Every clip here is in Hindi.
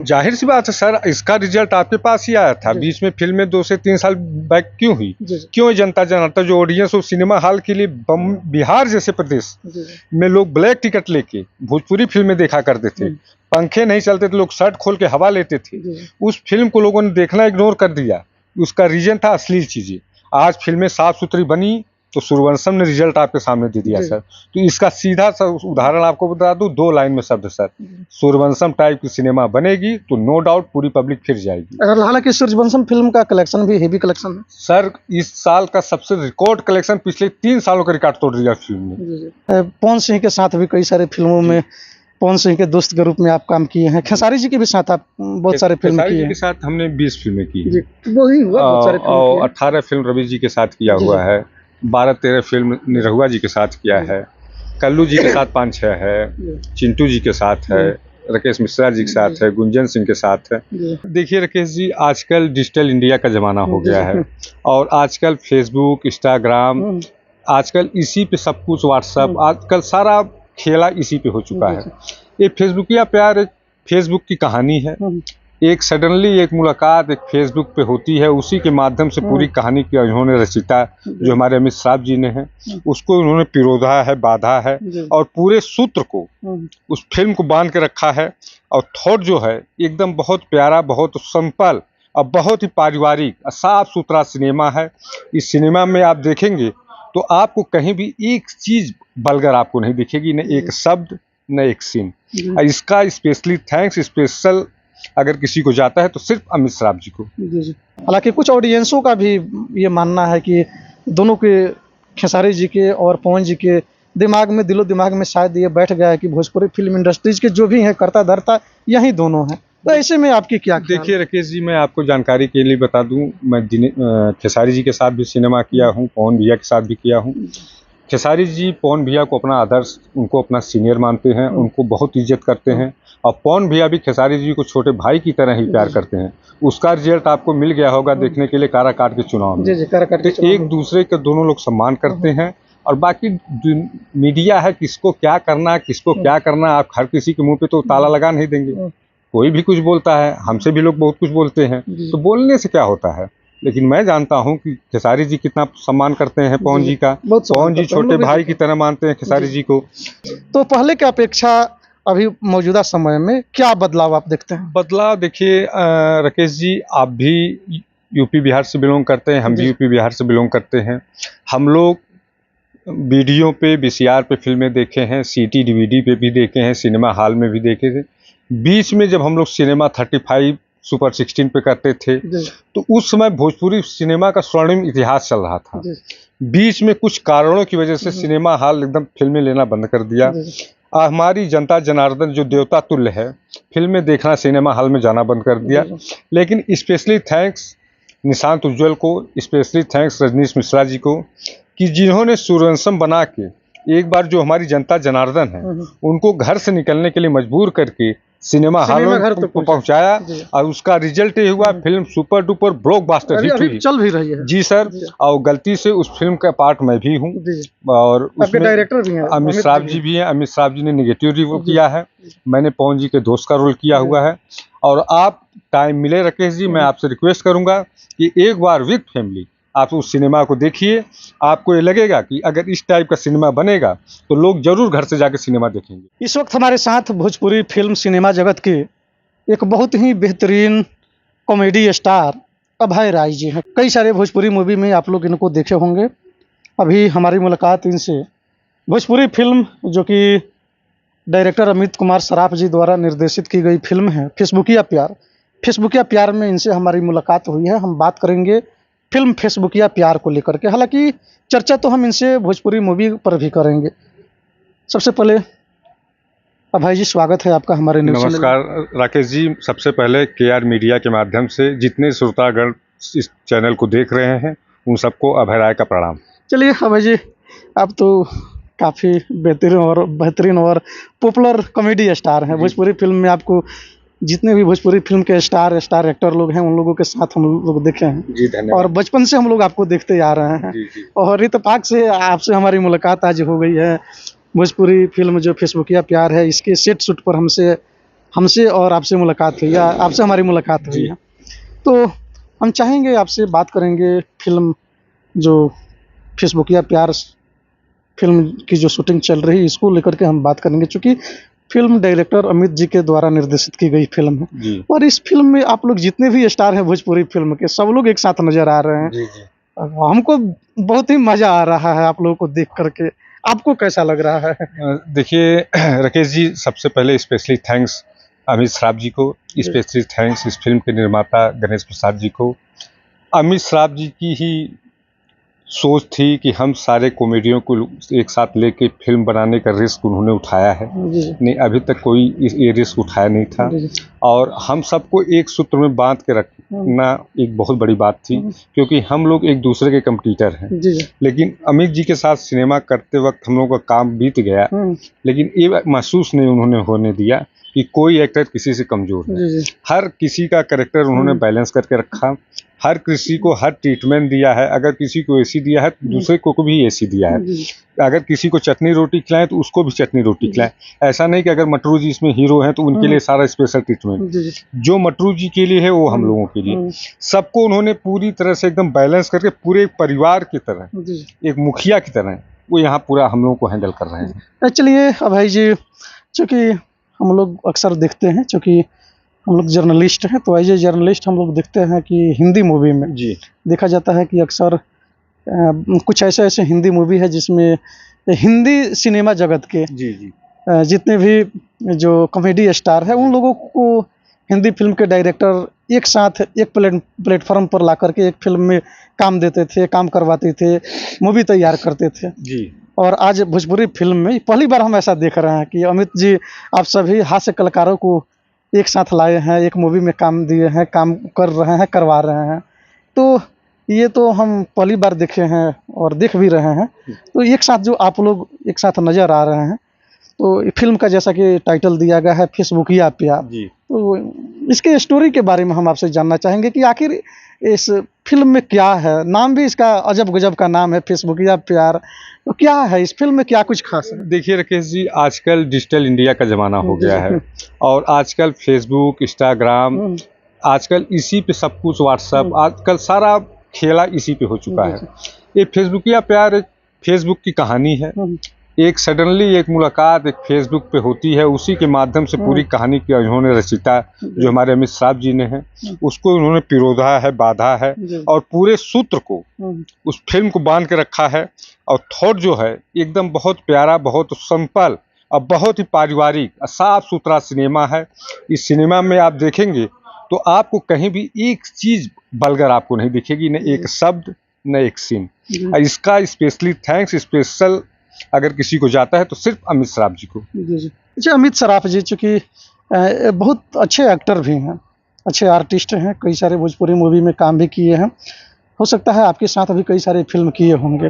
जाहिर सी बात है सर, इसका रिजल्ट आपके पास ही आया था। बीच में फिल्में 2 से 3 साल बैक क्यों हुई? क्यों जनता जनार्दन जो ऑडियंस हो सिनेमा हॉल के लिए बिहार जैसे प्रदेश में लोग ब्लैक टिकट लेके भोजपुरी फिल्में देखा करते थे। पंखे नहीं चलते थे, लोग शर्ट खोल के हवा लेते थे। उस फिल्म को लोगों ने देखना इग्नोर कर दिया। उसका रीजन था अश्लील चीजें। आज फिल्में साफ सुथरी बनी तो सूर्यवंशम ने रिजल्ट आपके सामने दे दिया सर। तो इसका सीधा सा उदाहरण आपको बता दूं, 2 लाइन में शब्द सर, सूर्यवंशम टाइप की सिनेमा बनेगी तो नो डाउट पूरी पब्लिक फिर जाएगी। हालांकि सूर्यवंशम फिल्म का कलेक्शन भी हेवी कलेक्शन है सर। इस साल का सबसे रिकॉर्ड कलेक्शन पिछले 3 सालों का रिकॉर्ड तोड़ दिया फिल्म ने। पवन सिंह के साथ भी कई सारे फिल्मों में पवन सिंह के दोस्त के रूप में आप काम किए हैं। खेसारी जी के भी साथ आप बहुत सारे फिल्म किए हैं। के साथ हमने 20 फिल्में की हैं। वही हुआ, बहुत सारे फिल्म और 18 फिल्म रवि जी के साथ किया हुआ है। 12-13 फिल्म निरहुआ जी के साथ किया है। कल्लू जी के साथ 5-6 है। चिंटू जी के साथ है। राकेश मिश्रा जी के साथ है। गुंजन सिंह के साथ है। देखिए राकेश जी, आजकल डिजिटल इंडिया का जमाना हो गया है और आजकल फेसबुक, इंस्टाग्राम, आजकल इसी पे सब कुछ, व्हाट्सएप, आजकल सारा खेला इसी पे हो चुका है। ये फेसबुकिया प्यार एक फेसबुक की कहानी है। एक सडनली एक मुलाकात एक फेसबुक पे होती है, उसी के माध्यम से पूरी कहानी की उन्होंने रचिता जो हमारे अमित साहब जी ने है उसको उन्होंने पिरोधा है, बांधा है और पूरे सूत्र को उस फिल्म को बांध के रखा है। और थॉट जो है एकदम बहुत प्यारा, बहुत सिंपल और बहुत ही पारिवारिक साफ सुथरा सिनेमा है। इस सिनेमा में आप देखेंगे तो आपको कहीं भी एक चीज बलगर आपको नहीं दिखेगी, न एक शब्द न एक सीन। इसका स्पेशली थैंक्स स्पेशल अगर किसी को जाता है तो सिर्फ अमित साहब जी को। हालांकि कुछ ऑडियंसों का भी ये मानना है कि दोनों के, खेसारी जी के और पवन जी के दिमाग में, दिलो दिमाग में शायद ये बैठ गया है कि भोजपुरी फिल्म इंडस्ट्रीज के जो भी हैं कर्ता धर्ता यही दोनों हैं। तो ऐसे में आपकी क्या ख्याल? देखिए राकेश जी, मैं आपको जानकारी के लिए बता दूं, मैं खेसारी जी के साथ भी सिनेमा किया हूं, पवन भैया के साथ भी किया हूं। खेसारी जी पवन भैया को अपना आदर्श, उनको अपना सीनियर मानते हैं, उनको बहुत इज्जत करते हैं और पवन भैया भी खेसारी जी को छोटे भाई की तरह ही प्यार करते हैं। उसका रिजल्ट आपको मिल गया होगा देखने के लिए काराकाट के चुनाव में। तो एक दूसरे के दोनों लोग सम्मान करते हैं और बाकी मीडिया है, किसको क्या करना है, किसको क्या करना है, आप हर किसी के मुंह पे तो ताला लगा नहीं देंगे। कोई भी कुछ बोलता है, हमसे भी लोग बहुत कुछ बोलते हैं, तो बोलने से क्या होता है। लेकिन मैं जानता हूं कि खेसारी जी कितना सम्मान करते हैं पवन जी का। पवन जी छोटे भाई की तरह मानते हैं खेसारी जी को। तो पहले की अपेक्षा अभी मौजूदा समय में क्या बदलाव आप देखते हैं? बदलाव देखिए राकेश जी, आप भी यूपी बिहार से बिलोंग करते हैं, हम भी यूपी बिहार से बिलोंग करते हैं। हम लोग वीडियो पे, VCR पे फिल्में देखे हैं, CD DVD पे भी देखे हैं, सिनेमा हॉल में भी देखे थे। बीच में जब हम लोग सिनेमा 35 सुपर 16 पे करते थे तो उस समय भोजपुरी सिनेमा का स्वर्णिम इतिहास चल रहा था। बीच में कुछ कारणों की वजह से सिनेमा हॉल एकदम फिल्में लेना बंद कर दिया। हमारी जनता जनार्दन जो देवता तुल्य है, फिल्में देखना, सिनेमा हॉल में जाना बंद कर दिया। लेकिन स्पेशली थैंक्स निशांत उज्ज्वल को, स्पेशली थैंक्स रजनीश मिश्रा जी को, कि जिन्होंने सूर्यवंशम बना के एक बार जो हमारी जनता जनार्दन है उनको घर से निकलने के लिए मजबूर करके सिनेमा हॉल में पहुंचाया और उसका रिजल्ट ये हुआ, film super duper blockbuster hit हुई, चल भी रही है। जी सर। और गलती से उस फिल्म का पार्ट मैं भी हूँ और उसमें डायरेक्टर भी हैं, अमित साहब जी भी हैं। अमित साहब जी ने निगेटिव रिव्यू किया है, मैंने पवन जी के दोस्त का रोल किया हुआ है। और आप टाइम मिले राकेश जी, मैं आपसे रिक्वेस्ट करूंगा कि एक बार विद फैमिली आप उस सिनेमा को देखिए। आपको ये लगेगा कि अगर इस टाइप का सिनेमा बनेगा तो लोग जरूर घर से जाकर सिनेमा देखेंगे। इस वक्त हमारे साथ भोजपुरी फिल्म सिनेमा जगत के एक बहुत ही बेहतरीन कॉमेडी स्टार अभय राय जी हैं। कई सारे भोजपुरी मूवी में आप लोग इनको देखे होंगे। अभी हमारी मुलाकात इनसे भोजपुरी फिल्म जो कि डायरेक्टर अमित कुमार सराफ जी द्वारा निर्देशित की गई फिल्म है फेसबुकिया प्यार। फेसबुकिया प्यार में इनसे हमारी मुलाकात हुई है। हम बात करेंगे फिल्म फेसबुकिया प्यार को लेकर के। हालांकि चर्चा तो हम इनसे भोजपुरी मूवी पर भी करेंगे। सबसे पहले अभय जी, स्वागत है आपका हमारे न्यूज़ चैनल। नमस्कार राकेश जी। सबसे पहले KR मीडिया के माध्यम से जितने श्रोतागण इस चैनल को देख रहे हैं उन सबको अभय राय का प्रणाम। चलिए अभय जी, आप तो काफ़ी बेहतरीन और पॉपुलर कॉमेडी स्टार हैं। भोजपुरी फिल्म में आपको जितने भी भोजपुरी फिल्म के स्टार एक्टर लोग हैं उन लोगों के साथ हम लोग देखे हैं। जी धन्यवाद। और बचपन से हम लोग आपको देखते आ रहे हैं। जी। और इत्तेफाक से आपसे हमारी मुलाकात आज हो गई है। भोजपुरी फिल्म जो फेसबुकिया प्यार है, इसके सेट शूट पर हमसे हमसे और आपसे मुलाकात हुई, या आपसे हमारी मुलाकात हुई जी। है। तो हम चाहेंगे आपसे बात करेंगे फ़िल्म जो फेसबुकिया प्यार फ़िल्म की जो शूटिंग चल रही है, इसको लेकर के हम बात करेंगे, चूँकि फ़िल्म डायरेक्टर अमित जी के द्वारा निर्देशित की गई फ़िल्म है। जी। और इस फ़िल्म में आप लोग जितने भी स्टार हैं भोजपुरी फ़िल्म के, सब लोग एक साथ नज़र आ रहे हैं। जी, जी। हमको बहुत ही मज़ा आ रहा है आप लोगों को देख कर के। आपको कैसा लग रहा है? देखिए राकेश जी, सबसे पहले स्पेशली थैंक्स अमित श्राफ जी को, स्पेशली थैंक्स इस फ़िल्म के निर्माता गणेश प्रसाद जी को। अमित श्राफ जी की ही सोच थी कि हम सारे कॉमेडियन को एक साथ लेके फ़िल्म बनाने का रिस्क उन्होंने उठाया है। जी, जी। नहीं, अभी तक कोई ये रिस्क उठाया नहीं था। जी, जी। और हम सबको एक सूत्र में बांध के रखना एक बहुत बड़ी बात थी, क्योंकि हम लोग एक दूसरे के कम्पटीटर हैं। जी, जी। लेकिन अमित जी के साथ सिनेमा करते वक्त हम लोगों का काम बीत गया, लेकिन ये महसूस नहीं उन्होंने होने दिया कि कोई एक्टर किसी से कमज़ोर है। जी, जी। हर किसी का कैरेक्टर उन्होंने बैलेंस करके रखा, हर किसी को हर ट्रीटमेंट दिया है। अगर किसी को एसी दिया है तो दूसरे को भी एसी दिया है। जी, अगर किसी को चटनी रोटी खिलाएं तो उसको भी चटनी रोटी खिलाएं। ऐसा नहीं कि अगर मटरू जी इसमें हीरो हैं तो उनके लिए सारा स्पेशल ट्रीटमेंट, जी, जी। जो मटरू जी के लिए है वो हम लोगों के लिए। सबको उन्होंने पूरी तरह से एकदम बैलेंस करके पूरे एक परिवार की तरह, जी। एक मुखिया की तरह वो यहाँ पूरा हम लोगों को हैंडल कर रहे हैं। चलिए अभय जी, चूँकि हम लोग अक्सर देखते हैं, चूँकि हम लोग जर्नलिस्ट हैं, तो एज़ ए जर्नलिस्ट हम लोग देखते हैं कि हिंदी मूवी में जी। देखा जाता है कि अक्सर कुछ ऐसे हिंदी मूवी है जिसमें हिंदी सिनेमा जगत के जी, जी। जितने भी जो कॉमेडी स्टार हैं उन लोगों को हिंदी फ़िल्म के डायरेक्टर एक साथ एक प्लेटफ़ॉर्म पर ला कर के एक फ़िल्म में काम देते थे, काम करवाते थे, मूवी तैयार करते थे। जी। और आज भोजपुरी फ़िल्म में पहली बार हम ऐसा देख रहे हैं कि अमित जी आप सभी हास्य कलाकारों को एक साथ लाए हैं, एक मूवी में काम दिए हैं, काम कर रहे हैं, करवा रहे हैं। तो ये तो हम पहली बार देखे हैं और देख भी रहे हैं। तो एक साथ जो आप लोग एक साथ नज़र आ रहे हैं, तो फ़िल्म का जैसा कि टाइटल दिया गया है फेसबुकिया प्यार, जी। तो इसके स्टोरी के बारे में हम आपसे जानना चाहेंगे कि आखिर इस फ़िल्म में क्या है? नाम भी इसका अजब-गजब का नाम है, फेसबुकिया प्यार। तो क्या है इस फ़िल्म में, क्या कुछ ख़ास है? देखिए राकेश जी, आजकल डिजिटल इंडिया का ज़माना हो गया है और आजकल फेसबुक, इंस्टाग्राम, आजकल इसी पे सब कुछ, व्हाट्सएप, आजकल सारा खेला इसी पे हो चुका है। ये फेसबुकिया प्यार एक फेसबुक की कहानी है। एक सडनली एक मुलाकात एक फेसबुक पे होती है, उसी के माध्यम से पूरी कहानी की उन्होंने रचिता जो हमारे अमित श्राफ जी ने है, उसको उन्होंने पिरोधा है, बांधा है और पूरे सूत्र को उस फिल्म को बांध के रखा है। और थॉट जो है एकदम बहुत प्यारा, बहुत सिंपल और बहुत ही पारिवारिक साफ सुथरा सिनेमा है। इस सिनेमा में आप देखेंगे तो आपको कहीं भी एक चीज़ वल्गर आपको नहीं दिखेगी, न एक शब्द, न एक सीन। इसका स्पेशली थैंक्स स्पेशल अगर किसी को जाता है तो सिर्फ अमित श्राफ जी को। जी, जी। अच्छा, अमित श्राफ जी चूँकि बहुत अच्छे एक्टर भी हैं, अच्छे आर्टिस्ट हैं, कई सारे भोजपुरी मूवी में काम भी किए हैं। हो सकता है आपके साथ अभी कई सारे फ़िल्म किए होंगे।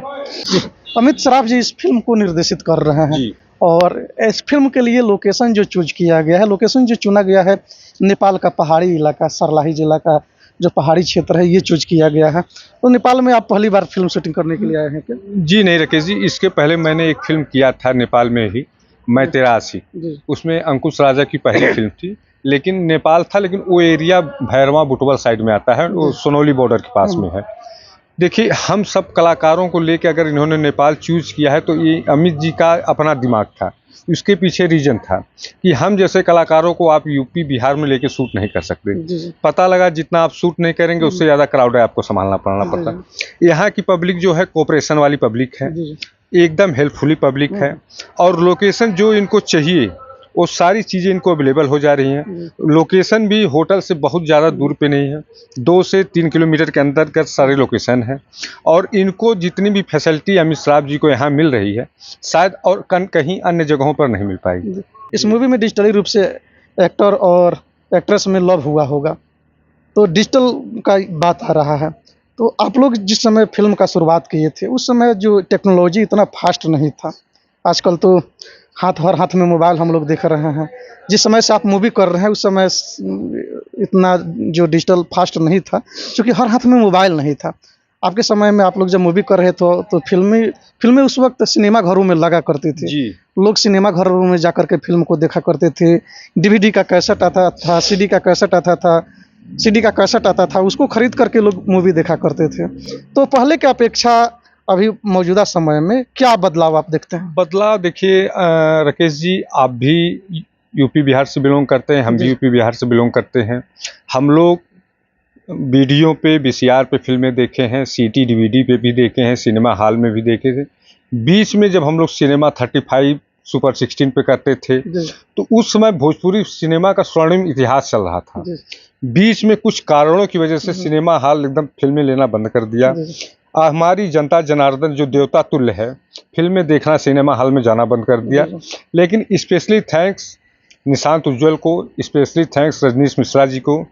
अमित श्राफ जी इस फ़िल्म को निर्देशित कर रहे हैं जी। और इस फ़िल्म के लिए लोकेशन जो चूज़ किया गया है, लोकेशन जो चुना गया है, नेपाल का पहाड़ी इलाका, सर्लाही जिला का जो पहाड़ी क्षेत्र है, ये चूज़ किया गया है। तो नेपाल में आप पहली बार फ़िल्म शूटिंग करने के लिए आए हैं क्या? जी नहीं राकेश जी, इसके पहले मैंने एक फ़िल्म किया था नेपाल में ही, मैं तेरा आशिक। जी। उसमें अंकुश राजा की पहली फ़िल्म थी, लेकिन नेपाल था, लेकिन वो एरिया भैरवा बुटवल साइड में आता है, वो सोनौली बॉर्डर के पास में है। देखिए, हम सब कलाकारों को लेके अगर इन्होंने नेपाल चूज़ किया है तो ये अमित जी का अपना दिमाग था। उसके पीछे रीज़न था कि हम जैसे कलाकारों को आप यूपी, बिहार में लेके शूट नहीं कर सकते। जी, जी। पता लगा जितना आप शूट नहीं करेंगे उससे ज़्यादा क्राउड है आपको संभालना पड़ता। यहाँ की पब्लिक जो है कोऑपरेशन वाली पब्लिक है, जी, जी। एकदम हेल्पफुली पब्लिक है और लोकेशन जो इनको चाहिए वो सारी चीज़ें इनको अवेलेबल हो जा रही हैं। लोकेशन भी होटल से बहुत ज़्यादा दूर पे नहीं है, 2 से 3 किलोमीटर के अंतर्गत सारे लोकेशन हैं और इनको जितनी भी फैसिलिटी अमित श्राफ जी को यहाँ मिल रही है शायद और कहीं अन्य जगहों पर नहीं मिल पाएगी। इस मूवी में डिजिटली रूप से एक्टर और एक्ट्रेस में लव हुआ होगा, तो डिजिटल का बात आ रहा है। तो आप लोग जिस समय फ़िल्म का शुरुआत किए थे, उस समय जो टेक्नोलॉजी इतना फास्ट नहीं था। आजकल तो हर हाथ में मोबाइल हम लोग देख रहे हैं। जिस समय से आप मूवी कर रहे हैं उस समय इतना जो डिजिटल फास्ट नहीं था, क्योंकि हर हाथ में मोबाइल नहीं था। आपके समय में आप लोग जब मूवी कर रहे थे तो फिल्में उस वक्त सिनेमा घरों में लगा करती थी। जी लोग सिनेमा घरों में जाकर के फिल्म को देखा करते थे। डीवीडी का कैसेट आता था, सीडी का कैसेट आता था, सीडी का कैसेट आता था, उसको खरीद करके लोग मूवी देखा करते थे। तो पहले की अपेक्षा अभी मौजूदा समय में क्या बदलाव आप देखते हैं? बदलाव देखिए राकेश जी, आप भी यूपी बिहार से बिलोंग करते हैं, हम भी जी। यूपी बिहार से बिलोंग करते हैं। हम लोग वीडियो पे, वीसीआर पे फिल्में देखे हैं, सीटी डीवीडी पे भी देखे हैं, सिनेमा हॉल में भी देखे थे। बीच में जब हम लोग सिनेमा 35 सुपर 16 पे करते थे जी तो उस समय भोजपुरी सिनेमा का स्वर्णिम इतिहास चल रहा था। जी बीच में कुछ कारणों की वजह से सिनेमा हॉल एकदम फिल्में लेना बंद कर दिया। जी हमारी जनता जनार्दन जो देवता तुल्य है, फिल्में देखना सिनेमा हॉल में जाना बंद कर दिया। जी लेकिन स्पेशली थैंक्स निशांत उज्ज्वल को, स्पेशली थैंक्स रजनीश मिश्रा जी को,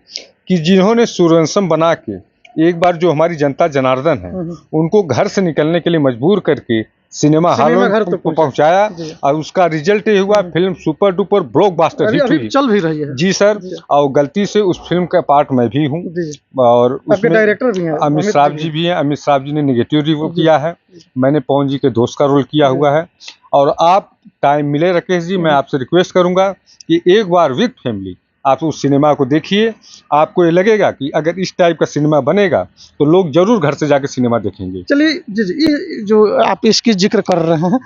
कि जिन्होंने सूर्यवंशम बना के एक बार जो हमारी जनता जनार्दन है उनको घर से निकलने के लिए मजबूर करके सिनेमा सिनेमा घर हॉलों तक को पहुंचाया जी। और उसका रिजल्ट ये हुआ, फिल्म सुपर डुपर ब्लॉकबस्टर अभी हिट अभी हुई। चल भी रही है। जी सर, जी। और गलती से उस फिल्म का पार्ट मैं भी हूँ जी और आपके उसमें डायरेक्टर भी हैं, अमित श्राव जी भी हैं। अमित श्राव जी ने निगेटिव रोल जी। किया है, मैंने पवन जी के दोस्त का रोल किया जी। हुआ है। और आप टाइम मिले राकेश जी, मैं आपसे रिक्वेस्ट करूंगा कि एक बार विद फैमिली आप उस सिनेमा को देखिए। आपको ये लगेगा कि अगर इस टाइप का सिनेमा बनेगा तो लोग जरूर घर से जाकर सिनेमा देखेंगे। चलिए जी जी, ये जो आप इसकी जिक्र कर रहे हैं,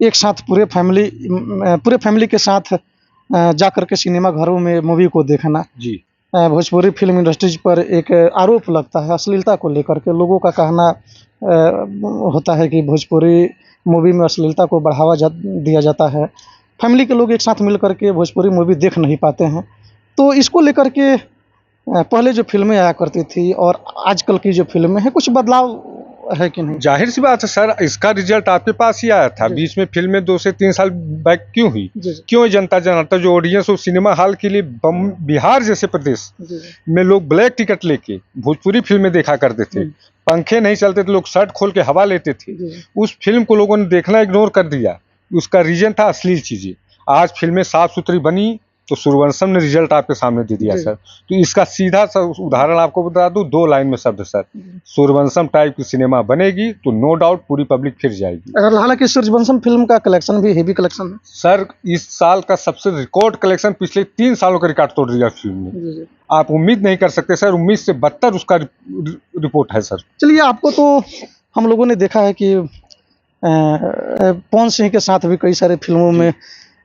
एक साथ पूरे फैमिली के साथ जा कर के सिनेमा घरों में मूवी को देखना, जी भोजपुरी फिल्म इंडस्ट्रीज पर एक आरोप लगता है अश्लीलता को लेकर के। लोगों का कहना होता है कि भोजपुरी मूवी में अश्लीलता को दिया जाता है। फैमिली के लोग एक साथ मिल कर के भोजपुरी मूवी देख नहीं पाते हैं। तो इसको लेकर के पहले जो फिल्में आया करती थी और आजकल की जो फिल्में हैं, कुछ बदलाव है कि नहीं? जाहिर सी बात है सर, इसका रिजल्ट आपके पास ही आया था। जी। बीच में फिल्में 2 से 3 साल बैक क्यों हुई? जी जी क्यों जनता जनार्दन जो ऑडियंस हो सिनेमा हॉल के लिए बिहार जैसे प्रदेश जी में लोग ब्लैक टिकट लेके भोजपुरी फिल्में देखा करते थे। पंखे नहीं चलते थे, लोग शर्ट खोल के हवा लेते थे। जी उस फिल्म को लोगों ने देखना इग्नोर कर दिया। उसका रीजन था अश्लील चीजें। आज फिल्में साफ सुथरी बनी तो सूर्यवंशम ने रिजल्ट आपके सामने दे दिया जी। सर। तो इसका सीधा सा उदाहरण आपको बता दूं, 2 लाइन में शब्द सर, सूर्यवंशम टाइप की सिनेमा बनेगी तो नो डाउट पूरी पब्लिक फिर जाएगी। अगर हालांकि सूर्यवंशम फिल्म का कलेक्शन भी हेवी कलेक्शन है। सर इस साल का सबसे रिकॉर्ड कलेक्शन पिछले 3 सालों का रिकॉर्ड तोड़ दिया फिल्म ने। जी जी आप उम्मीद नहीं कर सकते सर, उम्मीद से बदतर उसका रिपोर्ट है सर। चलिए, आपको तो हम लोगों ने देखा है कि पवन सिंह के साथ भी कई सारे फिल्मों में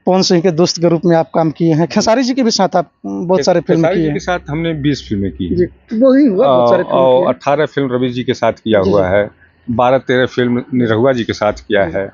पवन सिंह के दोस्त के रूप में आप काम किए हैं। खेसारी जी के भी साथ आप बहुत सारे फिल्म खेसारी किए जी हैं। के साथ हमने 20 फिल्में की जी, हैं वही हुआ, बहुत सारे फिल्म और किए 18 फिल्म रवि जी के साथ किया जी, हुआ है। 12-13 फिल्म निरहुआ जी के साथ किया है।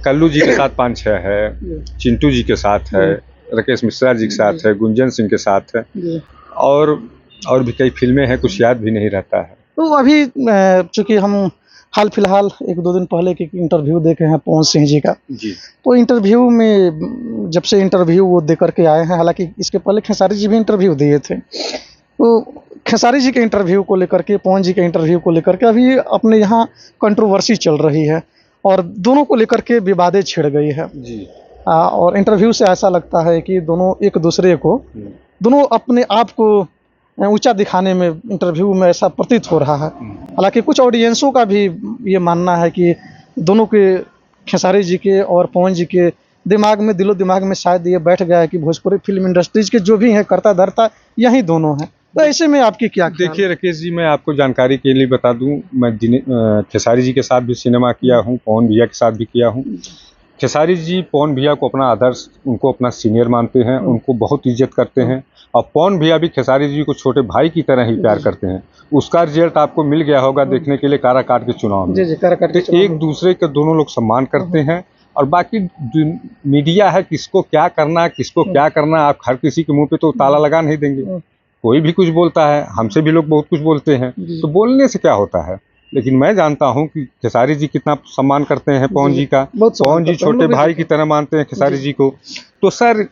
कल्लू जी के साथ 5-6 है, जी, चिंटू जी के साथ है, राकेश मिश्रा जी के साथ है, गुंजन सिंह के साथ है जी। और भी कई फिल्में हैं, कुछ याद भी नहीं रहता है। तो अभी चूंकि हम हाल फिलहाल 1-2 दिन पहले एक इंटरव्यू देखे हैं पवन सिंह जी का, जी तो इंटरव्यू में जब से इंटरव्यू वो दे करके आए हैं, हालांकि इसके पहले खेसारी जी भी इंटरव्यू दिए थे, तो खेसारी जी के इंटरव्यू को लेकर के, पवन जी के इंटरव्यू को लेकर के अभी अपने यहाँ कंट्रोवर्सी चल रही है और दोनों को लेकर के विवादें छिड़ गई है। जी और इंटरव्यू से ऐसा लगता है कि दोनों एक दूसरे को, दोनों अपने आप को ऊंचा दिखाने में इंटरव्यू में ऐसा प्रतीत हो रहा है। हालांकि कुछ ऑडियंसों का भी ये मानना है कि दोनों के, खेसारी जी के और पवन जी के दिमाग में, दिलो दिमाग में शायद ये बैठ गया है कि भोजपुरी फिल्म इंडस्ट्रीज के जो भी हैं कर्ता धर्ता यही दोनों हैं। तो ऐसे में आपकी क्या ख्याल है? देखिए राकेश जी, मैं आपको जानकारी के लिए बता दूं, मैं खेसारी जी के साथ भी सिनेमा किया हूं, पवन भैया के साथ भी किया हूं। खेसारी जी पवन भैया को अपना आदर्श, उनको अपना सीनियर मानते हैं, उनको बहुत इज्जत करते हैं और पवन भैया भी खेसारी जी को छोटे भाई की तरह ही प्यार करते हैं। उसका रिजल्ट आपको मिल गया होगा देखने के लिए काराकाट के चुनाव जी में। जी, काराकाट के तो चुनाव एक में। दूसरे का दोनों लोग सम्मान करते हैं और बाकी मीडिया है, किसको क्या करना है, किसको क्या करना है, आप हर किसी के मुंह पे तो ताला लगा नहीं देंगे। कोई भी कुछ बोलता है, हमसे भी लोग बहुत कुछ बोलते हैं, तो बोलने से क्या होता है। लेकिन मैं जानता हूं कि खेसारी जी कितना सम्मान करते हैं पवन जी का। बहुत सम्मान पवन जी करते हैं, हम छोटे लोग भी भाई की तरह मानते हैं खेसारी जी को। तो सर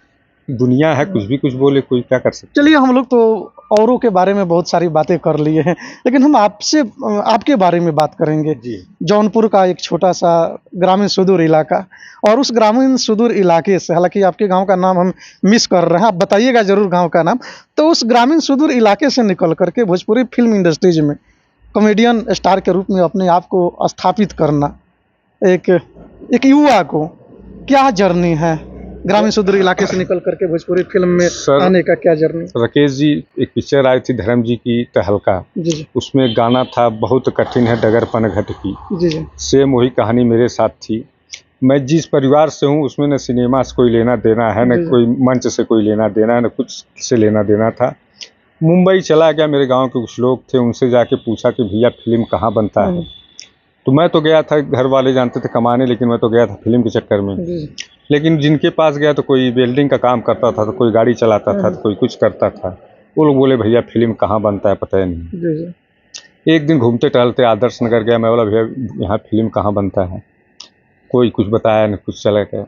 दुनिया है, कुछ भी कुछ बोले, कोई क्या कर सकते। चलिए, हम लोग तो औरों के बारे में बहुत सारी बातें कर लिए हैं, लेकिन हम आपसे आपके बारे में बात करेंगे। जी जौनपुर का एक छोटा सा ग्रामीण सुदूर इलाका, और उस ग्रामीण सुदूर इलाके से, हालांकि आपके गांव का नाम हम मिस कर रहे हैं, आप बताइएगा जरूर गांव का नाम। तो उस ग्रामीण सुदूर इलाके से निकल करके भोजपुरी फिल्म इंडस्ट्रीज में कॉमेडियन स्टार के रूप में अपने आप को स्थापित करना, एक एक युवा को क्या जर्नी है, ग्रामीण सुदूर इलाके से निकल करके भोजपुरी फिल्म में सर, आने का क्या जर्नी? राकेश जी, एक पिक्चर आई थी धर्म जी की तहलका, जी जी उसमें गाना था बहुत कठिन है डगर पनघट की। जी जी सेम वही कहानी मेरे साथ थी। मैं जिस परिवार से हूँ उसमें न सिनेमा से कोई लेना देना है, न जी। कोई मंच से कोई लेना देना है, न कुछ से लेना देना था। मुंबई चला गया, मेरे गांव के कुछ लोग थे, उनसे जाके पूछा कि भैया फिल्म कहाँ बनता है। तो मैं तो गया था, घर वाले जानते थे कमाने, लेकिन मैं तो गया था फिल्म के चक्कर में। जी लेकिन जिनके पास गया तो कोई वेल्डिंग का काम करता था, तो कोई गाड़ी चलाता था, तो कोई कुछ करता था। वो लोग बोले भैया फिल्म कहाँ बनता है पता ही नहीं। जी जी एक दिन घूमते टहलते आदर्श नगर गया, मैं बोला भैया यहाँ फिल्म कहाँ बनता है, कोई कुछ बताया न कुछ, चला गया।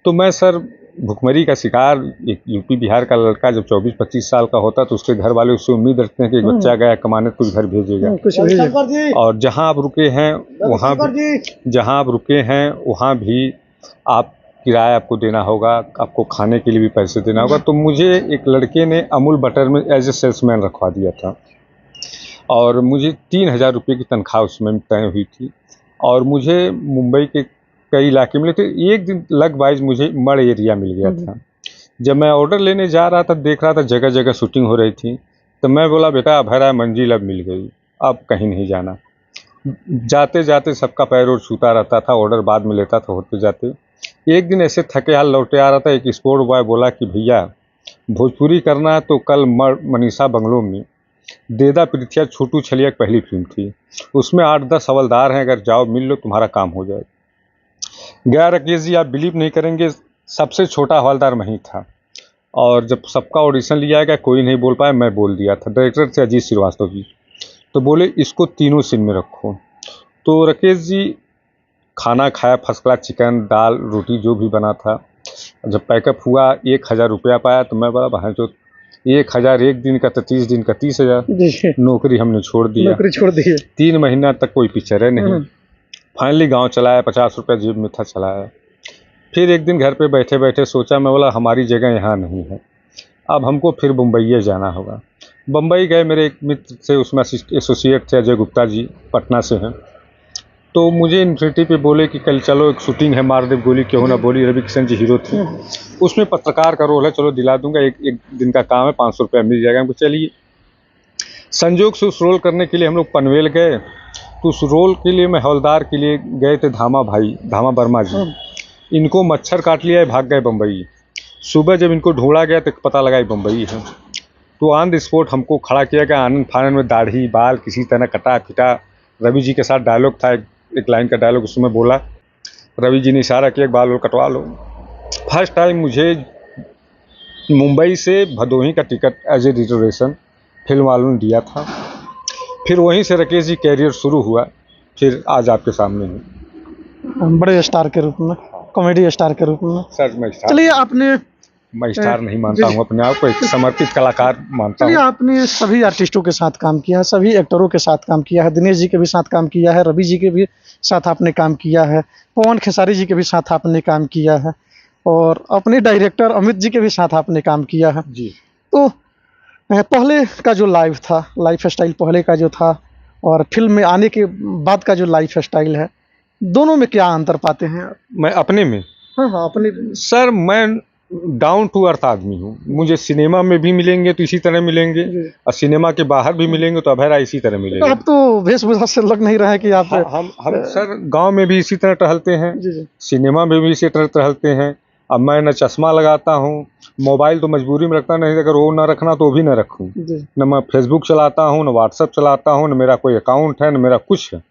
तो मैं सर भुखमरी का शिकार, एक यूपी बिहार का लड़का जब 24-25 साल का होता तो उसके घर वाले उससे उम्मीद रखते हैं कि एक बच्चा गया कमाने तो कुछ घर भेजेगा। कुछ भी और जहाँ आप रुके हैं वहाँ भी आप किराया आपको देना होगा, आपको खाने के लिए भी पैसे देना होगा। तो मुझे एक लड़के ने अमूल बटर में एज ए सेल्समैन रखवा दिया था और मुझे 3,000 रुपये की तनख्वाह उसमें तय हुई थी। और मुझे मुंबई के कई इलाके मिले थे, एक दिन लग वाइज मुझे मड़ एरिया मिल गया था। जब मैं ऑर्डर लेने जा रहा था, देख रहा था जगह जगह शूटिंग हो रही थी, तो मैं बोला बेटा अब हरा मंजिल अब मिल गई, अब कहीं नहीं जाना। जाते जाते सबका पैर और छूता रहता था, ऑर्डर बाद में लेता था होते जाते। एक दिन ऐसे थके हाल लौटे आ रहा था, एक स्पोर्ट बॉय बोला कि भैया भोजपुरी करना है तो कल मनीषा बंगलों में देदा पृथ्या छोटू छलिया की पहली फिल्म थी, उसमें 8-10 हवलदार हैं, अगर जाओ मिल लो तुम्हारा काम हो जाए। गया राकेश जी, आप बिलीव नहीं करेंगे, सबसे छोटा हवलदार मैं ही था। और जब सबका ऑडिशन लिया गया कोई नहीं बोल पाया, मैं बोल दिया था। डायरेक्टर थे अजीत श्रीवास्तव जी, तो बोले इसको तीनों सीन में रखो। तो राकेश जी खाना खाया, फर्स्ट क्लास चिकन दाल रोटी जो भी बना था। जब पैकअप हुआ 1,000 रुपया पाया, तो मैं बोला भाई जो 1,000 एक दिन का तो 30 दिन का 30,000। नौकरी हमने छोड़ दिया, नौकरी छोड़ दी है। 3 महीना तक कोई पिक्चर है नहीं। फाइनली गांव चलाया, 50 रुपया जेब में था, चलाया। फिर एक दिन घर पे बैठे बैठे सोचा, मैं बोला हमारी जगह यहाँ नहीं है, अब हमको फिर मुंबई जाना होगा। बम्बई गए, मेरे एक मित्र से उसमें एसोसिएट थे अजय गुप्ता जी, पटना से हैं। तो मुझे इन्फिनिटी पे बोले कि कल चलो एक शूटिंग है, मार दे गोली, क्यों ना बोली, रवि किशन जी हीरो थे, उसमें पत्रकार का रोल है, चलो दिला दूंगा, एक दिन का काम है, 500 रुपया मिल जाएगा हमको। चलिए, संजोग से उस रोल करने के लिए हम लोग पनवेल गए। तो उस रोल के लिए मैं हवलदार के लिए गए थे, धामा वर्मा जी, इनको मच्छर काट लिया है, भाग गए बम्बई। सुबह जब इनको ढूंढा गया तो पता लगा बम्बई है। तो ऑन द स्पॉट हमको खड़ा किया गया, आनंद फानंद में दाढ़ी बाल किसी तरह कटा पिटा। रवि जी के साथ डायलॉग था, एक लाइन का डायलॉग उसमें बोला, रवि जी ने इशारा किया बाल वाल कटवा लो। फर्स्ट टाइम मुझे मुंबई से भदोही का ticket as a reservation film वालों ने दिया था। फिर वहीं से राकेश जी कैरियर शुरू हुआ, फिर आज आपके सामने हूँ। बड़े स्टार के रूप में, कॉमेडी स्टार के रूप में। सर मैं स्टार, चलिए आपने मैं स्टार नहीं मानता हूँ अपने आप को, एक समर्पित कलाकार मानता चलिए हूँ। आपने सभी आर्टिस्टों के साथ काम किया है, सभी एक्टरों के साथ काम किया है, दिनेश जी के भी साथ काम किया है, रवि जी के भी साथ आपने काम किया है, पवन खेसारी जी के भी साथ आपने काम किया है, और अपने डायरेक्टर अमित जी के भी साथ आपने काम किया है। जी, तो पहले का जो लाइफ स्टाइल पहले का जो था और फिल्म में आने के बाद का जो लाइफ स्टाइल है, दोनों में क्या अंतर पाते हैं आप? मैं अपने में हाँ अपने सर, मैं डाउन टू अर्थ आदमी हूँ। मुझे सिनेमा में भी मिलेंगे तो इसी तरह मिलेंगे, और सिनेमा के बाहर भी मिलेंगे तो अभयरा इसी तरह तो मिलेंगे। आप तो वेशभूषा से लग नहीं रहा है कि आप हम सर गांव में भी इसी तरह टहलते हैं, जी सिनेमा में भी इसी तरह टहलते हैं। अब मैं न चश्मा लगाता हूँ, मोबाइल तो मजबूरी में रखता नहीं, अगर वो ना रखना तो भी ना रखूँ। जी न मैं फेसबुक चलाता हूँ, न व्हाट्सएप चलाता हूँ, न मेरा कोई अकाउंट है, न मेरा कुछ है।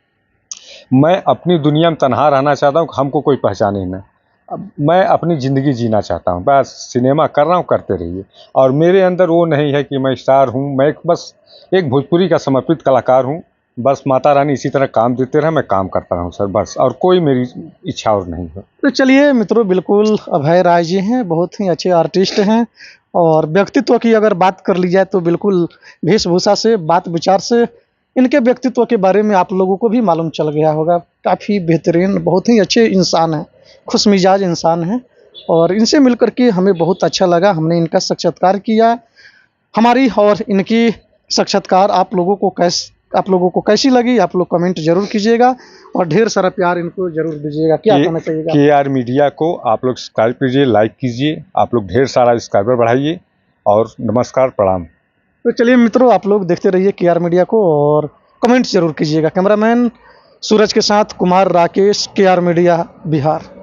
मैं अपनी दुनिया में तनहा रहना चाहता हूँ, हमको कोई पहचाने ना। अब मैं अपनी ज़िंदगी जीना चाहता हूँ, बस सिनेमा कर रहा हूँ, करते रहिए। और मेरे अंदर वो नहीं है कि मैं स्टार हूँ, मैं बस एक भोजपुरी का समर्पित कलाकार हूँ। बस माता रानी इसी तरह काम देते रहे, मैं काम करता रहूँ सर, बस, और कोई मेरी इच्छा और नहीं है। तो चलिए मित्रों, बिल्कुल अभय राय जी हैं, बहुत ही अच्छे आर्टिस्ट हैं, और व्यक्तित्व की अगर बात कर ली जाए तो बिल्कुल वेशभूषा से, बात विचार से इनके व्यक्तित्व के बारे में आप लोगों को भी मालूम चल गया होगा। काफ़ी बेहतरीन, बहुत ही अच्छे इंसान हैं, खुश मिजाज इंसान हैं, और इनसे मिलकर के हमें बहुत अच्छा लगा। हमने इनका साक्षात्कार किया, हमारी और इनकी साक्षात्कार आप लोगों को आप लोगों को कैसी लगी आप लोग कमेंट जरूर कीजिएगा और ढेर सारा प्यार इनको जरूर दीजिएगा। क्या कहना चाहिएगा? KR मीडिया को आप लोग सब्सक्राइब कीजिए, लाइक कीजिए, आप लोग ढेर सारा सब्सक्राइबर बढ़ाइए और नमस्कार, प्रणाम। तो चलिए मित्रों, आप लोग देखते रहिए KR मीडिया को और कमेंट जरूर कीजिएगा। कैमरामैन सूरज के साथ कुमार राकेश, KR मीडिया, बिहार।